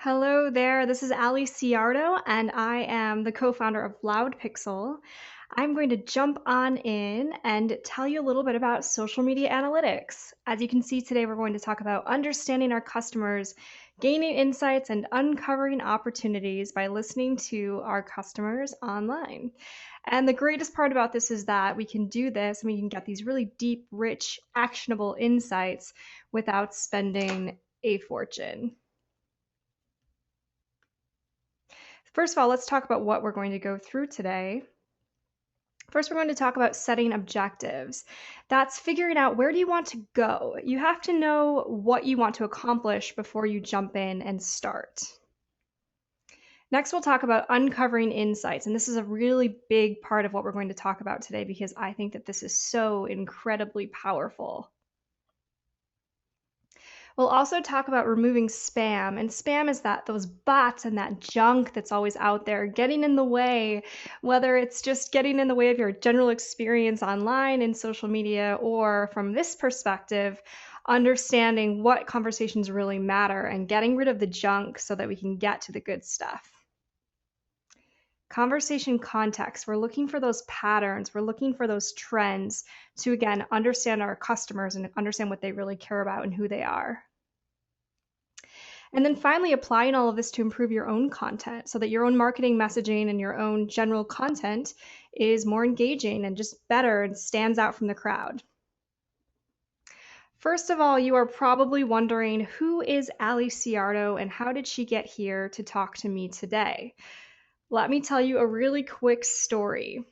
Hello there, this is Allie and I am the co-founder of LoudPixel. I'm going to jump on in and tell you a little bit about social media analytics. As you can see today, we're going to talk about understanding our customers, gaining insights, and uncovering opportunities by listening to our customers online. And the greatest part about this is that we can do this and we can get these really deep, rich, actionable insights without spending a fortune. First of all, let's talk about what we're going to go through today. First, we're going to talk about setting objectives. That's figuring out where do you want to go. You have to know what you want to accomplish before you jump in and start. Next, we'll talk about uncovering insights. And this is a really big part of what we're going to talk about today because I think that this is so incredibly powerful. We'll also talk about removing spam, and spam is those bots and that junk that's always out there getting in the way, whether it's just getting in the way of your general experience online in social media, or from this perspective, understanding what conversations really matter and getting rid of the junk so that we can get to the good stuff. Conversation context. We're looking for those patterns. We're looking for those trends to, again, understand our customers and understand what they really care about and who they are. And then finally, applying all of this to improve your own content so that your own marketing messaging and your own general content is more engaging and just better and stands out from the crowd. First of all, you are probably wondering, who is Allie and how did she get here to talk to me today? Let me tell you a really quick story.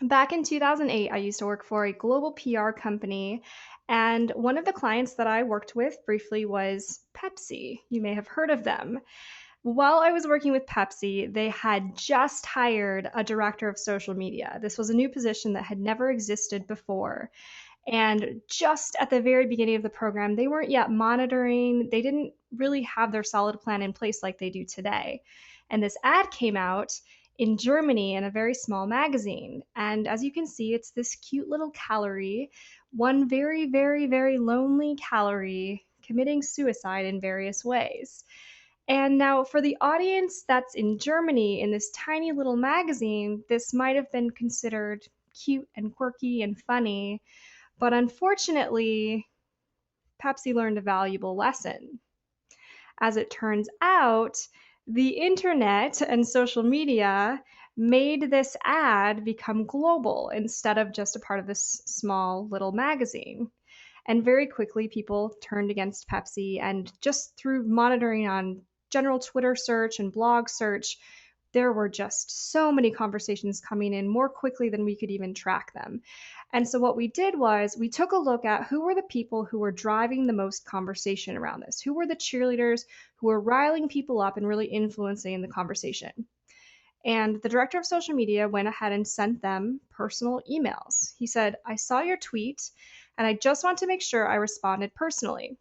Back in 2008, I used to work for a global PR company, and one of the clients that I worked with briefly was Pepsi. You may have heard of them. While I was working with Pepsi, they had just hired a director of social media. This was a new position that had never existed before. And just at the very beginning of the program, they weren't yet monitoring. They didn't really have their solid plan in place like they do today. And this ad came out in Germany in a very small magazine. And as you can see, it's this cute little calorie, one very, very, very lonely calorie committing suicide in various ways. And now, for the audience that's in Germany in this tiny little magazine, this might have been considered cute and quirky and funny. But unfortunately, Pepsi learned a valuable lesson. As it turns out, the internet and social media made this ad become global instead of just a part of this small little magazine. And very quickly, people turned against Pepsi, and just through monitoring on general Twitter search and blog search, there were just so many conversations coming in more quickly than we could even track them. And so what we did was we took a look at who were the people who were driving the most conversation around this, who were the cheerleaders who were riling people up and really influencing the conversation. And the director of social media went ahead and sent them personal emails. He said, "I saw your tweet and I just want to make sure I responded personally.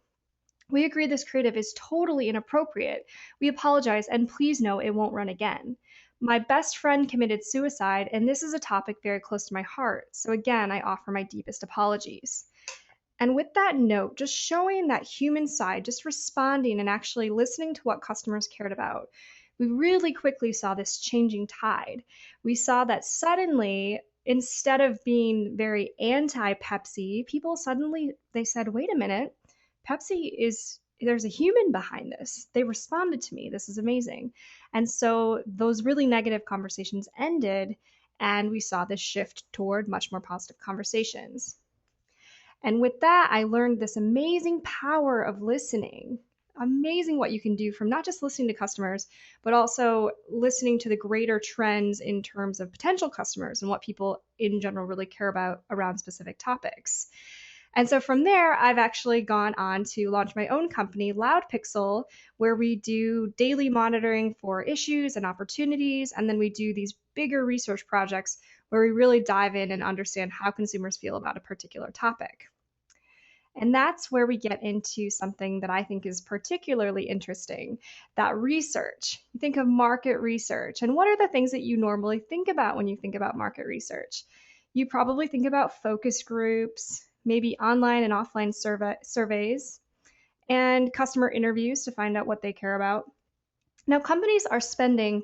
We agree this creative is totally inappropriate. We apologize, and please know it won't run again. My best friend committed suicide, and this is a topic very close to my heart. So again, I offer my deepest apologies." And with that note, just showing that human side, just responding and actually listening to what customers cared about, we really quickly saw this changing tide. We saw that suddenly, instead of being very anti-Pepsi, people suddenly, they said, wait a minute, there's a human behind this. They responded to me. This is amazing. And so those really negative conversations ended, and we saw this shift toward much more positive conversations. And with that, I learned this amazing power of listening. Amazing what you can do from not just listening to customers, but also listening to the greater trends in terms of potential customers and what people in general really care about around specific topics. And so from there, I've actually gone on to launch my own company, LoudPixel, where we do daily monitoring for issues and opportunities. And then we do these bigger research projects where we really dive in and understand how consumers feel about a particular topic. And that's where we get into something that I think is particularly interesting, that research. You think of market research, and what are the things that you normally think about when you think about market research? You probably think about focus groups, maybe online and offline surveys. and customer interviews to find out what they care about. Now, companies are spending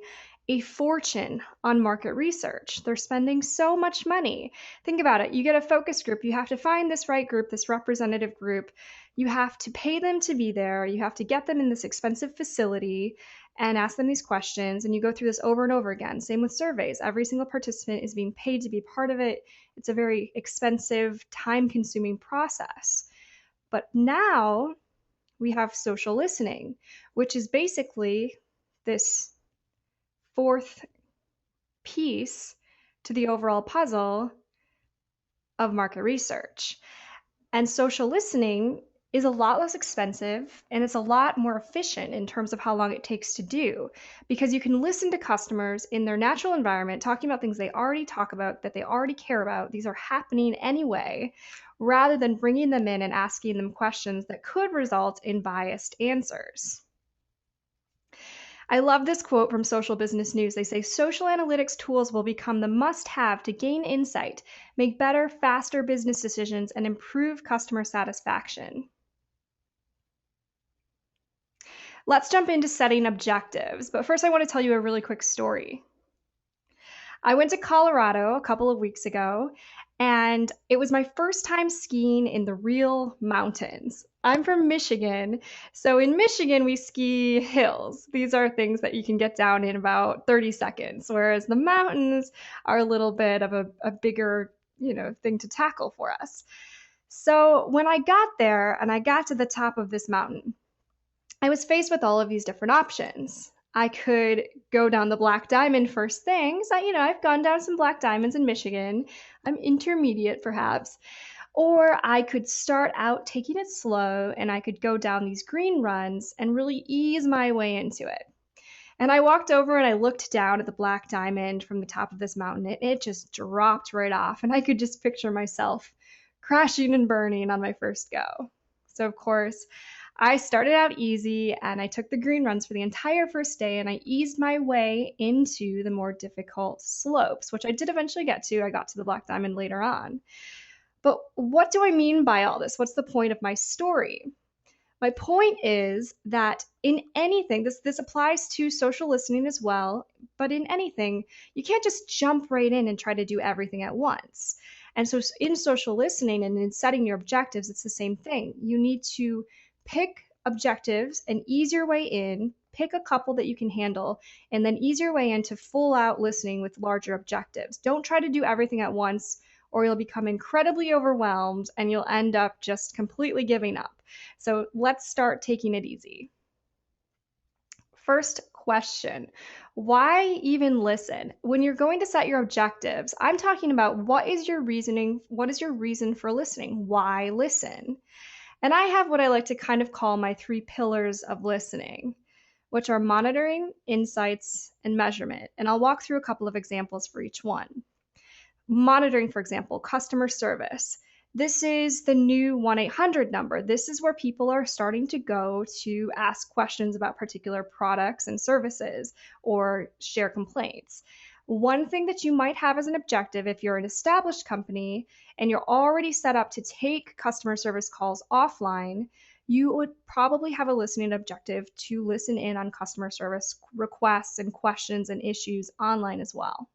a fortune on market research. They're spending so much money. Think about it. You get a focus group, you have to find this right group, this representative group. You have to pay them to be there. You have to get them in this expensive facility and ask them these questions. And you go through this over and over again. Same with surveys. Every single participant is being paid to be part of it. It's a very expensive, time consuming process. But now we have social listening, which is basically this fourth piece to the overall puzzle of market research. And social listening is a lot less expensive and it's a lot more efficient in terms of how long it takes to do, because you can listen to customers in their natural environment talking about things they already talk about, that they already care about. These are happening anyway, rather than bringing them in and asking them questions that could result in biased answers. I love this quote from Social Business News. They say social analytics tools will become the must have to gain insight, make better, faster business decisions, and improve customer satisfaction. Let's jump into setting objectives. But first, I want to tell you a really quick story. I went to Colorado a couple of weeks ago, and it was my first time skiing in the real mountains. I'm from Michigan, so in Michigan we ski hills. These are things that you can get down in about 30 seconds, whereas the mountains are a little bit of a bigger, thing to tackle for us. So when I got there and I got to the top of this mountain, I was faced with all of these different options. I could go down the Black Diamond first things. I've gone down some Black Diamonds in Michigan. I'm intermediate perhaps. Or I could start out taking it slow and I could go down these green runs and really ease my way into it. And I walked over and I looked down at the Black Diamond from the top of this mountain. It just dropped right off, and I could just picture myself crashing and burning on my first go. So, of course, I started out easy and I took the green runs for the entire first day and I eased my way into the more difficult slopes, which I did eventually get to. I got to the Black Diamond later on. But what do I mean by all this? What's the point of my story? My point is that in anything, this applies to social listening as well, but in anything, you can't just jump right in and try to do everything at once. And so in social listening and in setting your objectives, it's the same thing. You need to pick objectives and ease your way in, pick a couple that you can handle, and then ease your way into full out listening with larger objectives. Don't try to do everything at once, or you'll become incredibly overwhelmed and you'll end up just completely giving up. So let's start taking it easy. First question, why even listen? When you're going to set your objectives, I'm talking about what is your reasoning? What is your reason for listening? Why listen? And I have what I like to kind of call my 3 pillars of listening, which are monitoring, insights, and measurement. And I'll walk through a couple of examples for each one. Monitoring, for example, customer service. This is the new 1-800 number. This is where people are starting to go to ask questions about particular products and services or share complaints. One thing that you might have as an objective if you're an established company and you're already set up to take customer service calls offline, you would probably have a listening objective to listen in on customer service requests and questions and issues online as well.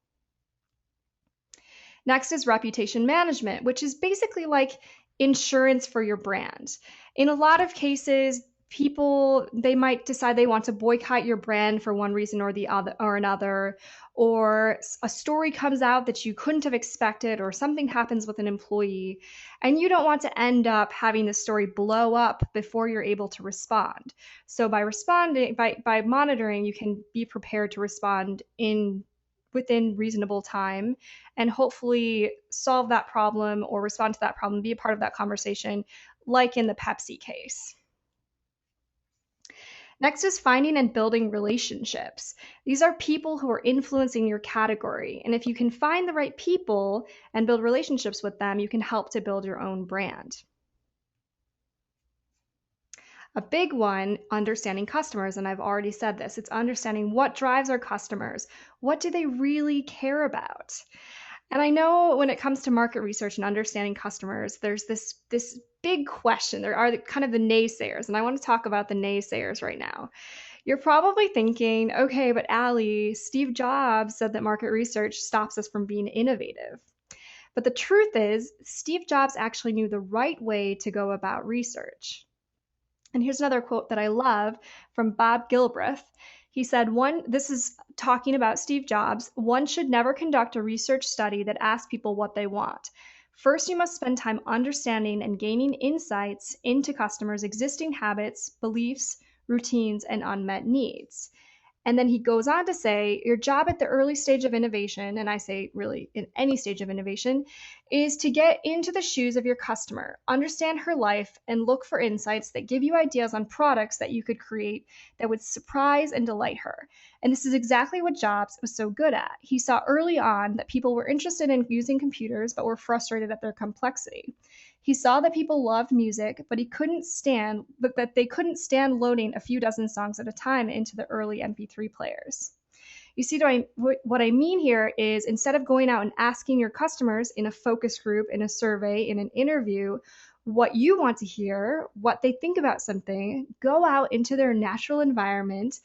Next is reputation management, which is basically like insurance for your brand. In a lot of cases, people, they might decide they want to boycott your brand for one reason or the other or another, or a story comes out that you couldn't have expected, or something happens with an employee, and you don't want to end up having the story blow up before you're able to respond. So by monitoring, you can be prepared to respond within reasonable time and hopefully solve that problem or respond to that problem, be a part of that conversation, like in the Pepsi case. Next is finding and building relationships. These are people who are influencing your category. And if you can find the right people and build relationships with them, you can help to build your own brand. A big one, understanding customers, and I've already said this, it's understanding what drives our customers. What do they really care about? And I know when it comes to market research and understanding customers, there's this big question. There are kind of the naysayers, and I want to talk about the naysayers right now. You're probably thinking, okay, but Allie, Steve Jobs said that market research stops us from being innovative. But the truth is, Steve Jobs actually knew the right way to go about research. And here's another quote that I love from Bob Gilbreth. He said, this is talking about Steve Jobs, one should never conduct a research study that asks people what they want. First, you must spend time understanding and gaining insights into customers' existing habits, beliefs, routines, and unmet needs. And then he goes on to say, your job at the early stage of innovation, and I say really in any stage of innovation, is to get into the shoes of your customer, understand her life, and look for insights that give you ideas on products that you could create that would surprise and delight her. And this is exactly what Jobs was so good at. He saw early on that people were interested in using computers, but were frustrated at their complexity. He saw that people loved music, but that they couldn't stand loading a few dozen songs at a time into the early MP3 players. You see, what I mean here is instead of going out and asking your customers in a focus group, in a survey, in an interview, what you want to hear, what they think about something, go out into their natural environment,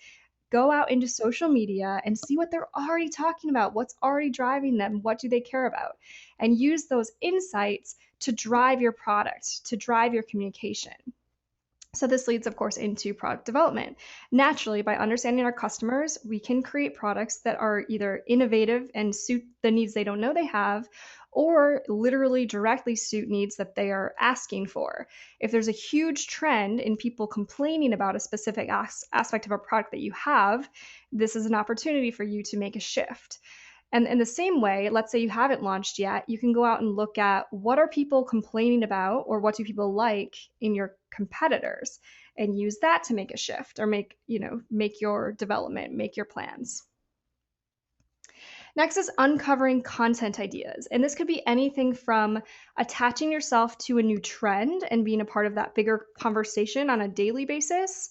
go out into social media and see what they're already talking about, what's already driving them, what do they care about, and use those insights to drive your product, to drive your communication. So this leads, of course, into product development. Naturally, by understanding our customers, we can create products that are either innovative and suit the needs they don't know they have, or literally directly suit needs that they are asking for. If there's a huge trend in people complaining about a specific aspect of a product that you have, this is an opportunity for you to make a shift. And in the same way, let's say you haven't launched yet, you can go out and look at what are people complaining about or what do people like in your competitors and use that to make a shift or make your development, make your plans. Next is uncovering content ideas. And this could be anything from attaching yourself to a new trend and being a part of that bigger conversation on a daily basis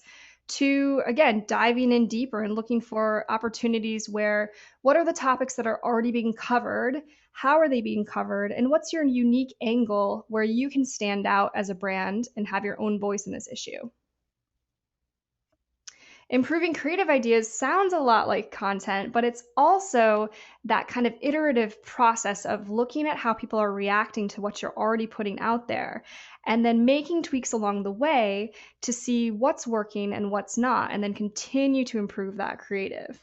to, again, diving in deeper and looking for opportunities where what are the topics that are already being covered? How are they being covered? And what's your unique angle where you can stand out as a brand and have your own voice in this issue? Improving creative ideas sounds a lot like content, but it's also that kind of iterative process of looking at how people are reacting to what you're already putting out there and then making tweaks along the way to see what's working and what's not, and then continue to improve that creative.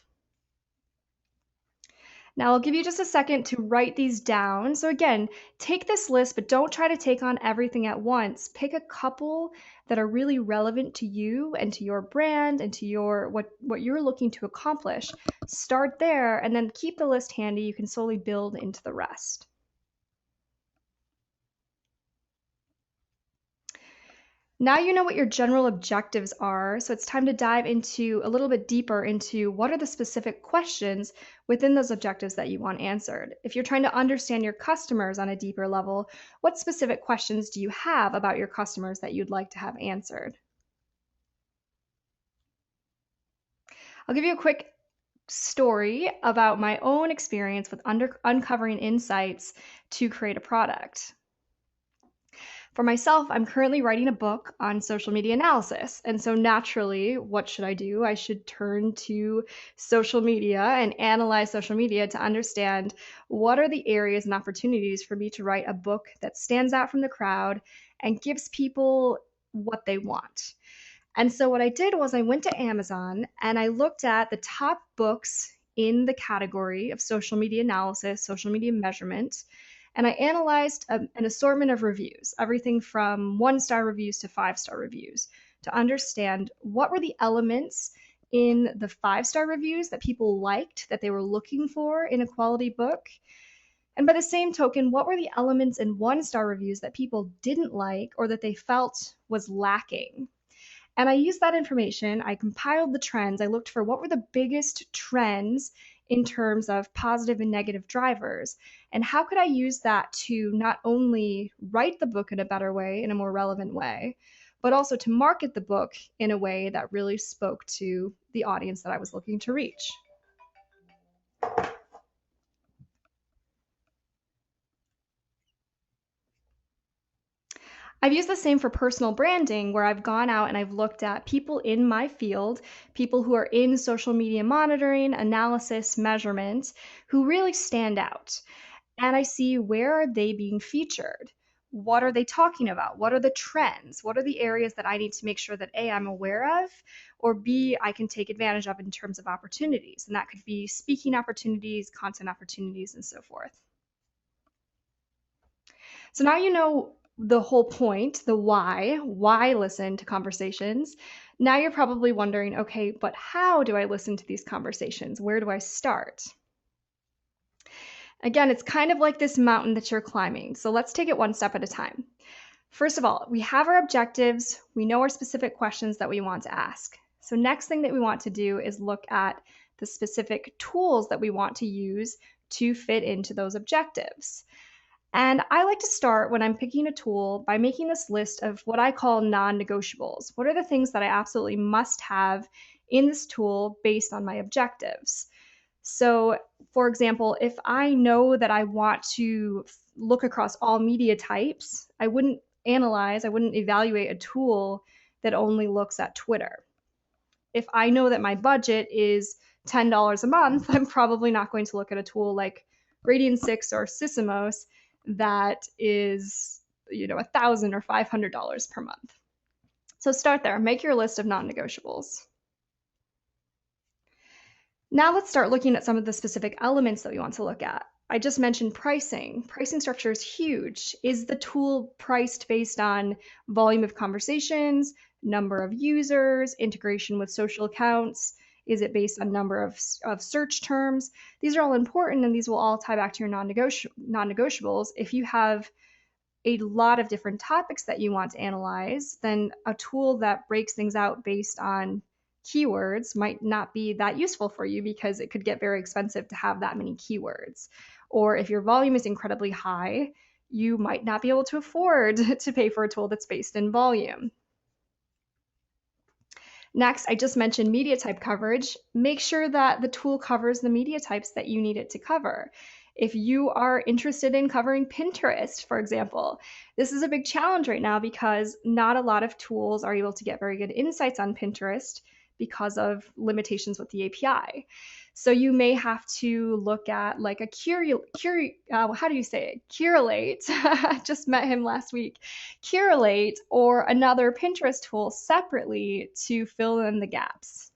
Now, I'll give you just a second to write these down. So, again, take this list, but don't try to take on everything at once. Pick a couple that are really relevant to you and to your brand and to what you're looking to accomplish. Start there and then keep the list handy. You can slowly build into the rest. Now you know what your general objectives are, so it's time to dive into a little bit deeper into what are the specific questions within those objectives that you want answered. If you're trying to understand your customers on a deeper level, what specific questions do you have about your customers that you'd like to have answered? I'll give you a quick story about my own experience with uncovering insights to create a product. For myself, I'm currently writing a book on social media analysis. And so naturally, what should I do? I should turn to social media and analyze social media to understand what are the areas and opportunities for me to write a book that stands out from the crowd and gives people what they want. And so what I did was I went to Amazon and I looked at the top books in the category of social media analysis, social media measurement, and I analyzed an assortment of reviews, everything from 1-star reviews to 5-star reviews, to understand what were the elements in the 5-star reviews that people liked, that they were looking for in a quality book. And by the same token, what were the elements in 1-star reviews that people didn't like or that they felt was lacking? And I used that information, I compiled the trends, I looked for what were the biggest trends in terms of positive and negative drivers, and how could I use that to not only write the book in a better way, in a more relevant way, but also to market the book in a way that really spoke to the audience that I was looking to reach. I've used the same for personal branding, where I've gone out and I've looked at people in my field, people who are in social media monitoring, analysis, measurement, who really stand out. And I see, where are they being featured? What are they talking about? What are the trends? What are the areas that I need to make sure that A, I'm aware of, or B, I can take advantage of in terms of opportunities? And that could be speaking opportunities, content opportunities, and so forth. So now you know the whole point, the why listen to conversations. Now you're probably wondering, okay, but how do I listen to these conversations? Where do I start? Again, it's kind of like this mountain that you're climbing. So let's take it one step at a time. First of all, we have our objectives. We know our specific questions that we want to ask. So next thing that we want to do is look at the specific tools that we want to use to fit into those objectives. And I like to start when I'm picking a tool by making this list of what I call non-negotiables. What are the things that I absolutely must have in this tool based on my objectives? So, for example, if I know that I want to look across all media types, I wouldn't evaluate a tool that only looks at Twitter. If I know that my budget is $10 a month, I'm probably not going to look at a tool like Radian 6 or Sysomos that is, $1,000 or $500 per month. So start there. Make your list of non-negotiables. Now let's start looking at some of the specific elements that we want to look at. I just mentioned pricing. Pricing structure is huge. Is the tool priced based on volume of conversations, number of users, integration with social accounts? Is it based on number of search terms? These are all important, and these will all tie back to your non-negotiables. If you have a lot of different topics that you want to analyze, then a tool that breaks things out based on keywords might not be that useful for you, because it could get very expensive to have that many keywords. Or if your volume is incredibly high, you might not be able to afford to pay for a tool that's based in volume. Next, I just mentioned media type coverage. Make sure that the tool covers the media types that you need it to cover. If you are interested in covering Pinterest, for example, this is a big challenge right now because not a lot of tools are able to get very good insights on Pinterest because of limitations with the API. So you may have to look at like a how do you say it? Curate. I just met him last week. Curate or another Pinterest tool separately to fill in the gaps.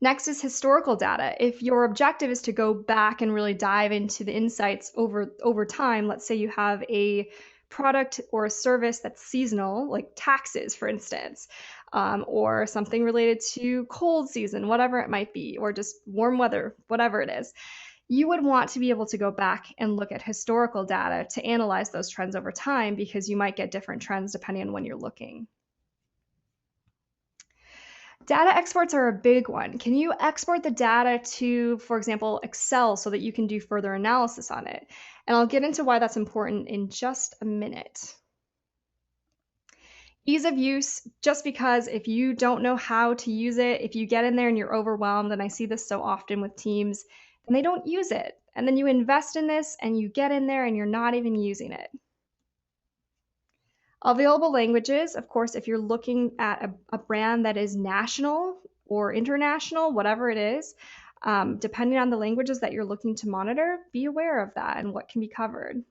Next is historical data. If your objective is to go back and really dive into the insights over time, let's say you have a product or a service that's seasonal, like taxes, for instance, or something related to cold season, whatever it might be, or just warm weather, whatever it is, you would want to be able to go back and look at historical data to analyze those trends over time, because you might get different trends depending on when you're looking. Data exports are a big one. Can you export the data to, for example, Excel so that you can do further analysis on it? And I'll get into why that's important in just a minute. Ease of use, just because if you don't know how to use it, if you get in there and you're overwhelmed, and I see this so often with teams, and they don't use it. And then you invest in this and you get in there and you're not even using it. Available languages, of course, if you're looking at a brand that is national or international, whatever it is, depending on the languages that you're looking to monitor, be aware of that and what can be covered.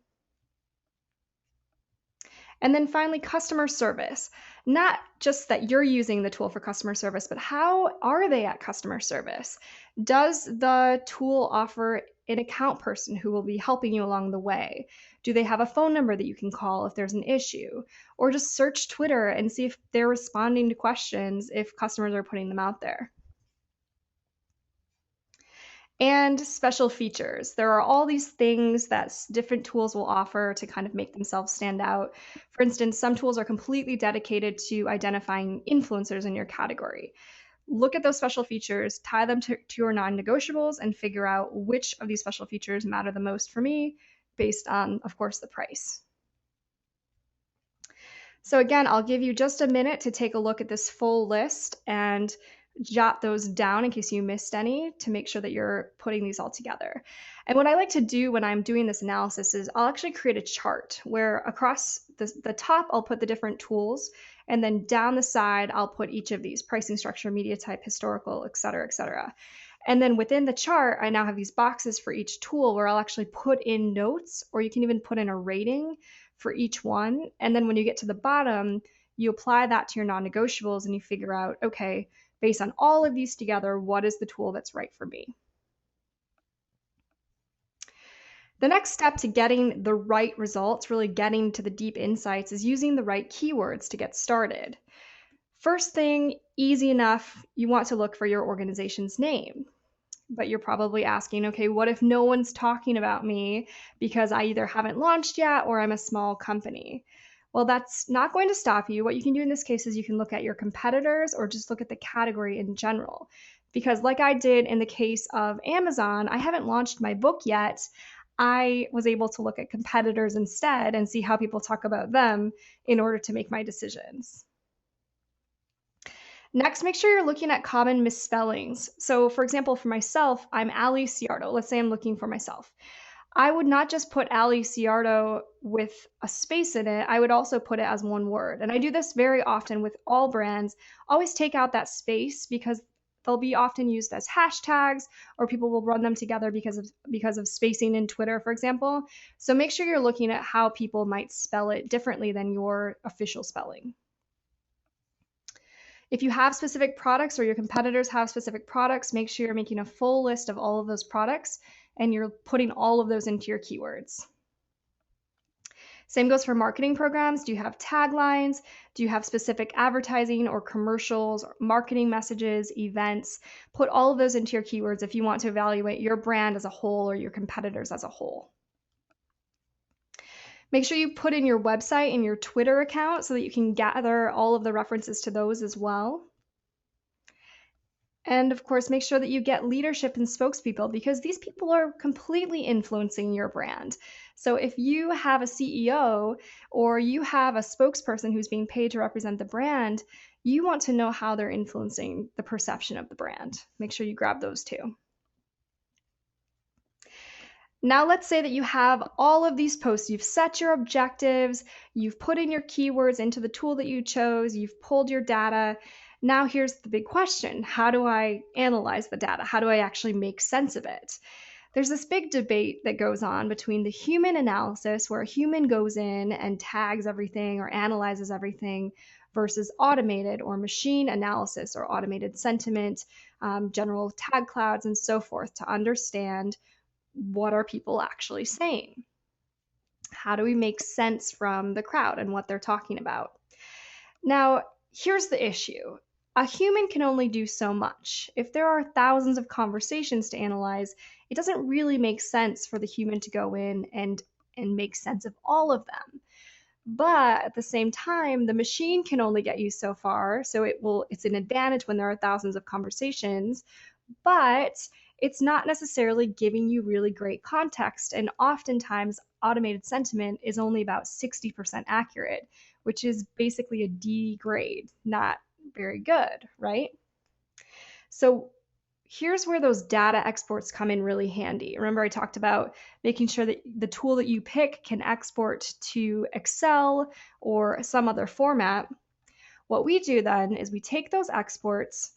And then finally, customer service. Not just that you're using the tool for customer service, but how are they at customer service? Does the tool offer an account person who will be helping you along the way? Do they have a phone number that you can call if there's an issue? Or just search Twitter and see if they're responding to questions if customers are putting them out there. And special features. There are all these things that different tools will offer to kind of make themselves stand out. For instance, some tools are completely dedicated to identifying influencers in your category. Look at those special features, tie them to your non-negotiables, and figure out which of these special features matter the most for me based on, of course, the price. So again, I'll give you just a minute to take a look at this full list and jot those down in case you missed any to make sure that you're putting these all together. And what I like to do when I'm doing this analysis is I'll actually create a chart where across the top, I'll put the different tools. And then down the side, I'll put each of these: pricing structure, media type, historical, et cetera, et cetera. And then within the chart, I now have these boxes for each tool where I'll actually put in notes, or you can even put in a rating for each one. And then when you get to the bottom, you apply that to your non-negotiables and you figure out, okay, based on all of these together, what is the tool that's right for me? The next step to getting the right results, really getting to the deep insights, is using the right keywords to get started. First thing, easy enough, you want to look for your organization's name. But you're probably asking, okay, what if no one's talking about me because I either haven't launched yet or I'm a small company? Well, that's not going to stop you. What you can do in this case is you can look at your competitors or just look at the category in general. Because like I did in the case of Amazon, I haven't launched my book yet. I was able to look at competitors instead and see how people talk about them in order to make my decisions. Next, make sure you're looking at common misspellings. So for example, for myself, I'm Allie Ciardo. Let's say I'm looking for myself. I would not just put Allie Ciardo with a space in it. I would also put it as one word. And I do this very often with all brands. Always take out that space because they'll be often used as hashtags, or people will run them together because of spacing in Twitter, for example. So make sure you're looking at how people might spell it differently than your official spelling. If you have specific products or your competitors have specific products, make sure you're making a full list of all of those products and you're putting all of those into your keywords. Same goes for marketing programs. Do you have taglines? Do you have specific advertising or commercials, or marketing messages, events? Put all of those into your keywords if you want to evaluate your brand as a whole or your competitors as a whole. Make sure you put in your website and your Twitter account so that you can gather all of the references to those as well. And of course, make sure that you get leadership and spokespeople because these people are completely influencing your brand. So if you have a CEO or you have a spokesperson who's being paid to represent the brand, you want to know how they're influencing the perception of the brand. Make sure you grab those too. Now let's say that you have all of these posts, you've set your objectives, you've put in your keywords into the tool that you chose, you've pulled your data. Now here's the big question. How do I analyze the data? How do I actually make sense of it? There's this big debate that goes on between the human analysis, where a human goes in and tags everything or analyzes everything, versus automated or machine analysis or automated sentiment, general tag clouds, and so forth to understand what are people actually saying? How do we make sense from the crowd and what they're talking about? Now, here's the issue. A human can only do so much. If there are thousands of conversations to analyze, it doesn't really make sense for the human to go in and make sense of all of them. But at the same time, the machine can only get you so far, so it's an advantage when there are thousands of conversations, but it's not necessarily giving you really great context. And oftentimes, automated sentiment is only about 60% accurate, which is basically a D grade, not very good, right? So here's where those data exports come in really handy. Remember, I talked about making sure that the tool that you pick can export to Excel or some other format. What we do then is we take those exports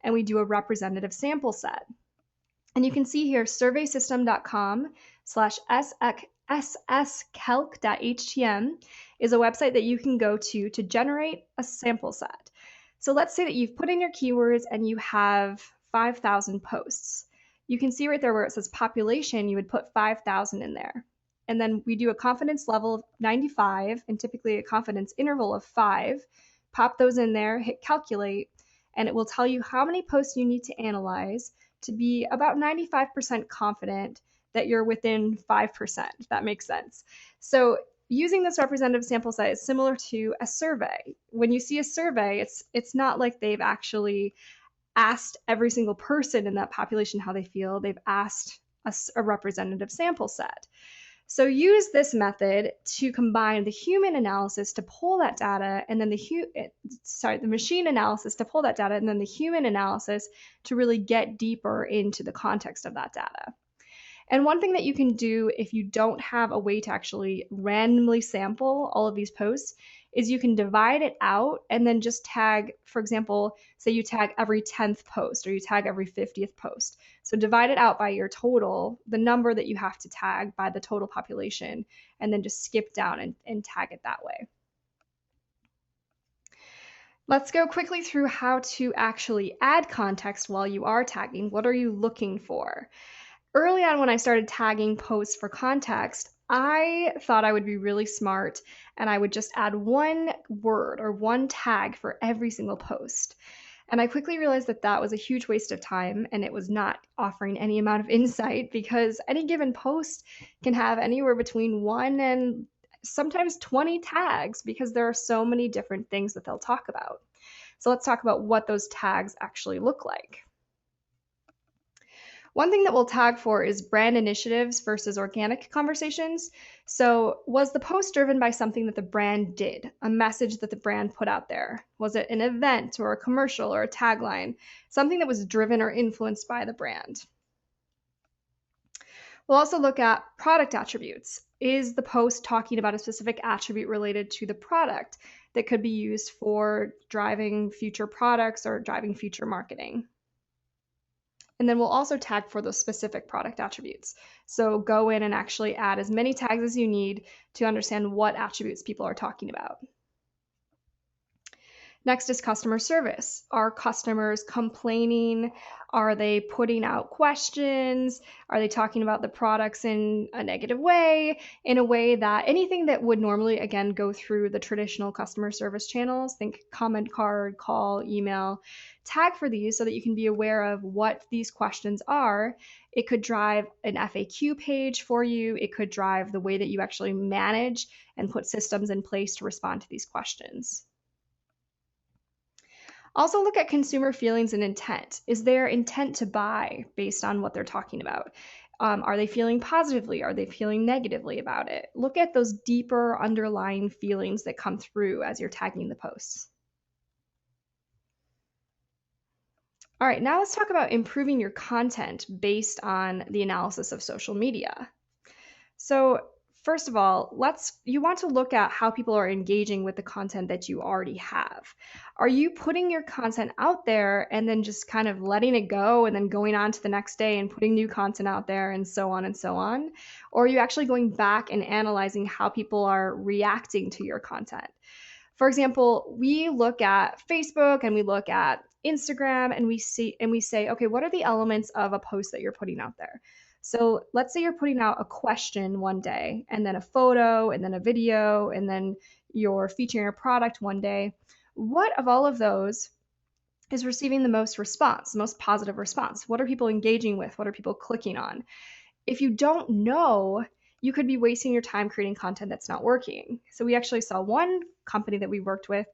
and we do a representative sample set. And you can see here, surveysystem.com/sscalc.htm is a website that you can go to generate a sample set. So let's say that you've put in your keywords and you have 5,000 posts. You can see right there where it says population, you would put 5,000 in there. And then we do a confidence level of 95 and typically a confidence interval of 5. Pop those in there, hit calculate, and it will tell you how many posts you need to analyze to be about 95% confident that you're within 5%, if that makes sense. So using this representative sample set is similar to a survey. When you see a survey, it's not like they've actually asked every single person in that population how they feel. They've asked a representative sample set. So use this method to combine the human analysis to pull that data, and then the machine analysis to pull that data, and then the human analysis to really get deeper into the context of that data. And one thing that you can do if you don't have a way to actually randomly sample all of these posts is you can divide it out and then just tag, for example, say you tag every 10th post or you tag every 50th post. So divide it out by your total, the number that you have to tag by the total population, and then just skip down and tag it that way. Let's go quickly through how to actually add context while you are tagging. What are you looking for? Early on, when I started tagging posts for context, I thought I would be really smart and I would just add one word or one tag for every single post. And I quickly realized that that was a huge waste of time and it was not offering any amount of insight because any given post can have anywhere between 1 and sometimes 20 tags because there are so many different things that they'll talk about. So let's talk about what those tags actually look like. One thing that we'll tag for is brand initiatives versus organic conversations. So, was the post driven by something that the brand did, a message that the brand put out there? Was it an event or a commercial or a tagline, something that was driven or influenced by the brand? We'll also look at product attributes. Is the post talking about a specific attribute related to the product that could be used for driving future products or driving future marketing? And then we'll also tag for those specific product attributes. So go in and actually add as many tags as you need to understand what attributes people are talking about. Next is customer service. Are customers complaining? Are they putting out questions? Are they talking about the products in a negative way, in a way that anything that would normally, again, go through the traditional customer service channels, think comment card, call, email, tag for these so that you can be aware of what these questions are. It could drive an FAQ page for you. It could drive the way that you actually manage and put systems in place to respond to these questions. Also, look at consumer feelings and intent. Is there intent to buy based on what they're talking about? Are they feeling positively? Are they feeling negatively about it? Look at those deeper underlying feelings that come through as you're tagging the posts. All right, now let's talk about improving your content based on the analysis of social media. So, first of all, you want to look at how people are engaging with the content that you already have. Are you putting your content out there and then just kind of letting it go and then going on to the next day and putting new content out there and so on and so on? Or are you actually going back and analyzing how people are reacting to your content? For example, we look at Facebook and we look at Instagram and we say, okay, what are the elements of a post that you're putting out there? So let's say you're putting out a question one day, and then a photo, and then a video, and then you're featuring a product one day. What of all of those is receiving the most response, the most positive response? What are people engaging with? What are people clicking on? If you don't know, you could be wasting your time creating content that's not working. So we actually saw one company that we worked with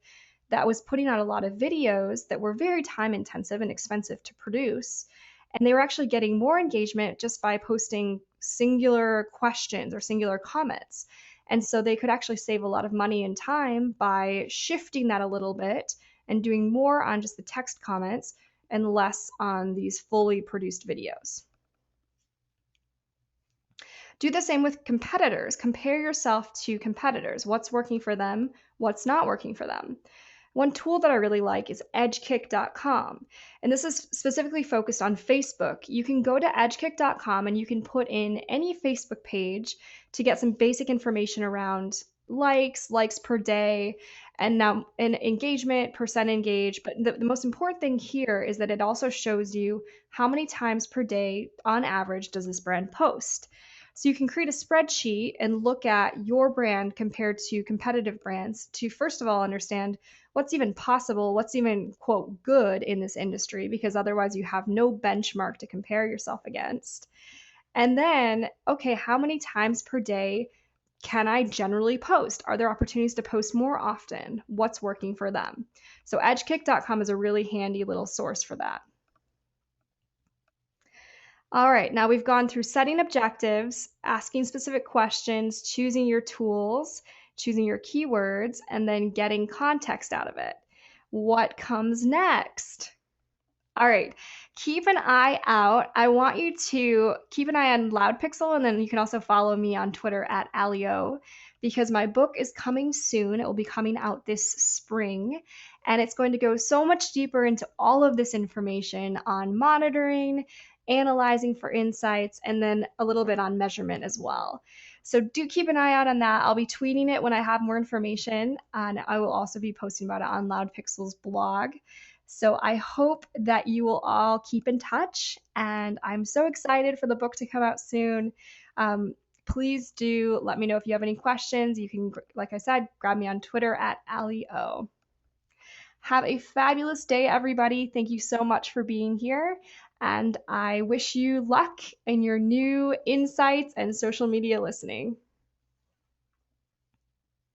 that was putting out a lot of videos that were very time intensive and expensive to produce. And they were actually getting more engagement just by posting singular questions or singular comments. And so they could actually save a lot of money and time by shifting that a little bit and doing more on just the text comments and less on these fully produced videos. Do the same with competitors. Compare yourself to competitors. What's working for them? What's not working for them? One tool that I really like is edgekick.com. And this is specifically focused on Facebook. You can go to edgekick.com and you can put in any Facebook page to get some basic information around likes per day, and now an engagement, percent engaged. But the most important thing here is that it also shows you how many times per day on average does this brand post. So you can create a spreadsheet and look at your brand compared to competitive brands to first of all understand what's even possible, what's even, quote, good in this industry, because otherwise you have no benchmark to compare yourself against. And then, okay, how many times per day can I generally post? Are there opportunities to post more often? What's working for them? So edgekick.com is a really handy little source for that. All right, now we've gone through setting objectives, asking specific questions, choosing your tools, choosing your keywords, and then getting context out of it. What comes next? All right, keep an eye out. I want you to keep an eye on LoudPixel, and then you can also follow me on Twitter at Allio, because my book is coming soon. It will be coming out this spring, and it's going to go so much deeper into all of this information on monitoring, analyzing for insights, and then a little bit on measurement as well. So do keep an eye out on that. I'll be tweeting it when I have more information, and I will also be posting about it on LoudPixel's blog. So I hope that you will all keep in touch, and I'm so excited for the book to come out soon. Please do let me know if you have any questions. You can, like I said, grab me on Twitter at AllieO. Have a fabulous day, everybody. Thank you so much for being here, and I wish you luck in your new insights and social media listening.